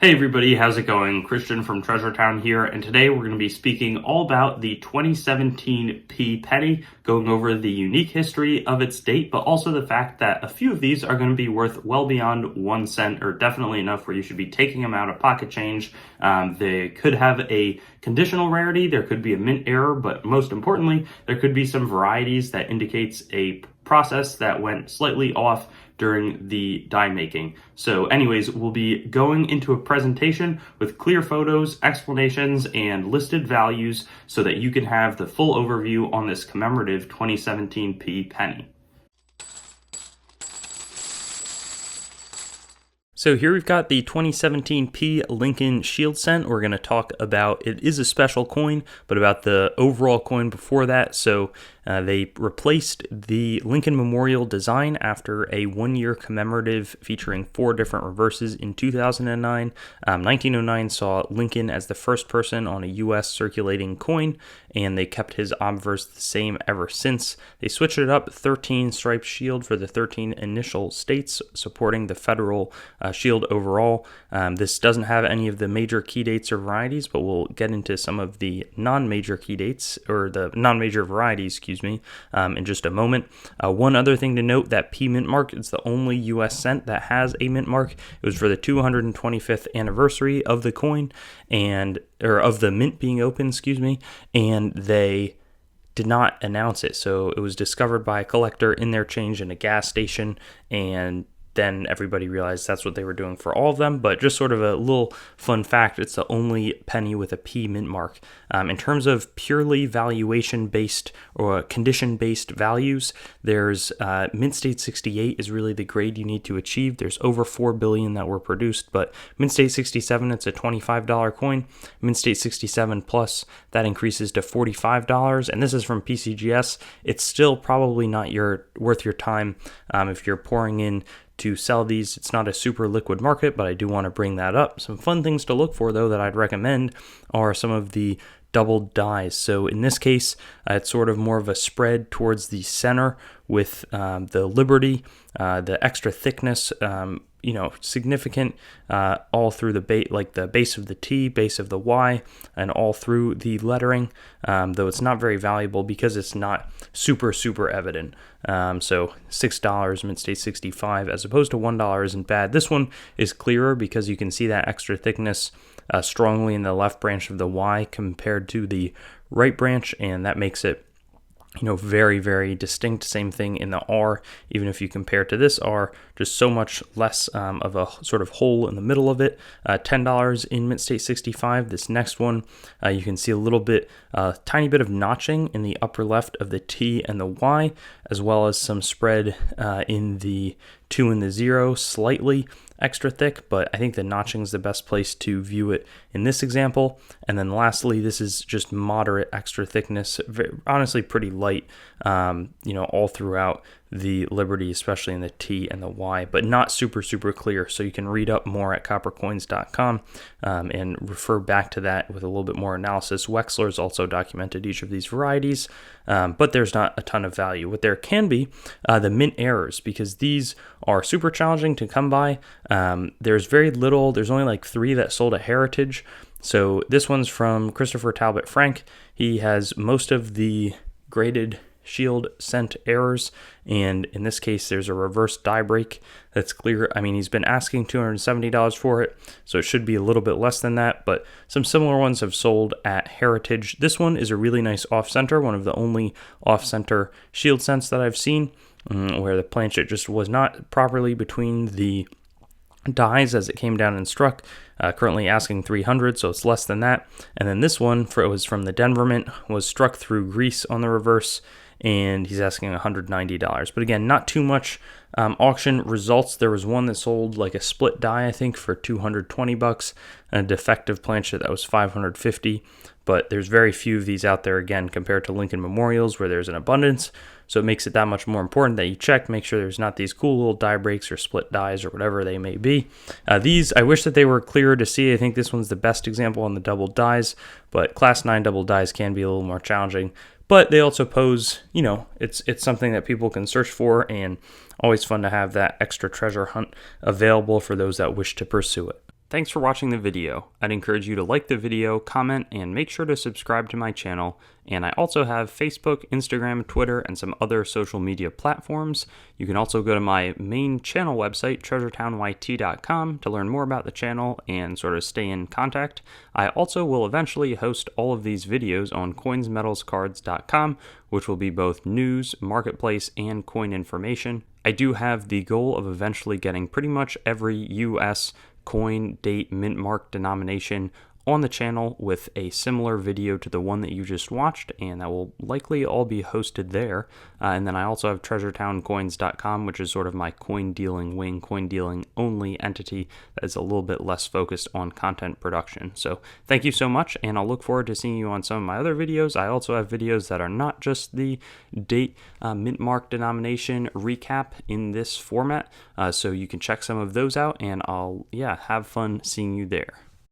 Hey everybody, how's it going? Christian from Treasure Town here, and today we're going to be speaking all about the 2017 P penny, going over the unique history of its date, but also the fact that a few of these are going to be worth well beyond 1 cent, or definitely enough where you should be taking them out of pocket change. They could have a conditional rarity, there could be a mint error, but most importantly, there could be some varieties that indicates a process that went slightly off during the die making. So anyways, we'll be going into a presentation with clear photos, explanations, and listed values so that you can have the full overview on this commemorative 2017 P penny. So here we've got the 2017 P Lincoln Shield Cent. We're going to talk about, it is a special coin, but about the overall coin before that. So they replaced the Lincoln Memorial design after a 1-year commemorative featuring 4 different reverses in 2009. 1909 saw Lincoln as the first person on a U.S. circulating coin, and they kept his obverse the same ever since. They switched it up, 13 striped shield for the 13 initial states, supporting the federal shield overall. This doesn't have any of the major key dates or varieties, but we'll get into some of the non-major key dates, or the non-major varieties, in just a moment. One other thing to note, that P mint mark is the only U.S. cent that has a mint mark. It was for the 225th anniversary of the coin, or of the mint being open, and they did not announce it. So it was discovered by a collector in their change in a gas station, and then everybody realized that's what they were doing for all of them. But just sort of a little fun fact, it's the only penny with a P mint mark. In terms of purely valuation-based or condition-based values, there's Mint State 68 is really the grade you need to achieve. There's over 4 billion that were produced, but Mint State 67, it's a $25 coin. Mint State 67 plus, that increases to $45, and this is from PCGS. It's still probably not worth your time if you're pouring in to sell these. It's not a super liquid market, but I do want to bring that up. Some fun things to look for, though, that I'd recommend are some of the doubled dies. So in this case, it's sort of more of a spread towards the center with the Liberty, the extra thickness, significant all through the base, like the base of the T, base of the Y, and all through the lettering, though it's not very valuable because it's not super evident. So $6 Mint State 65 as opposed to $1 isn't bad. This one is clearer because you can see that extra thickness strongly in the left branch of the Y compared to the right branch, and that makes it very distinct. Same thing in the R, even if you compare to this R, just so much less of a sort of hole in the middle of it. $10 in Mint State 65. This next one, you can see a little bit, tiny bit of notching in the upper left of the T and the Y, as well as some spread in the 2 and the 0, slightly extra thick, but I think the notching is the best place to view it in this example. And then lastly, this is just moderate extra thickness, honestly pretty light, all throughout the Liberty, especially in the T and the Y, but not super clear. So you can read up more at coppercoins.com and refer back to that with a little bit more analysis. Wexler's also documented each of these varieties, but there's not a ton of value. What there can be, the mint errors, because these are super challenging to come by. There's very little, there's only like 3 that sold at Heritage. So this one's from Christopher Talbot Frank. He has most of the graded shield cent errors, and in this case there's a reverse die break that's clear. I mean, he's been asking $270 for it, so it should be a little bit less than that, but some similar ones have sold at Heritage. This one is a really nice off-center, one of the only off-center shield cents that I've seen, where the planchet just was not properly between the dies as it came down and struck. Currently asking $300, so it's less than that. And then this one, it was from the Denver Mint, was struck through grease on the reverse, and he's asking $190. But again, not too much auction results. There was one that sold like a split die, I think, for $220, and a defective planchet that was $550. But there's very few of these out there, again, compared to Lincoln Memorials, where there's an abundance. So it makes it that much more important that you check, make sure there's not these cool little die breaks or split dies or whatever they may be. These, I wish that they were clearer to see. I think this one's the best example on the double dies, but Class 9 double dies can be a little more challenging. But they also pose, it's something that people can search for, and always fun to have that extra treasure hunt available for those that wish to pursue it. Thanks for watching the video. I'd encourage you to like the video, comment, and make sure to subscribe to my channel. And I also have Facebook, Instagram, Twitter, and some other social media platforms. You can also go to my main channel website, treasuretownYT.com, to learn more about the channel and sort of stay in contact. I also will eventually host all of these videos on coinsmetalscards.com, which will be both news, marketplace, and coin information. I do have the goal of eventually getting pretty much every US coin, date, mint mark, denomination on the channel with a similar video to the one that you just watched, and that will likely all be hosted there. And then I also have treasuretowncoins.com, which is sort of my coin dealing wing, coin dealing only entity that is a little bit less focused on content production. So thank you so much, and I'll look forward to seeing you on some of my other videos. I also have videos that are not just the date, mint mark, denomination recap in this format, so you can check some of those out, and I'll have fun seeing you there.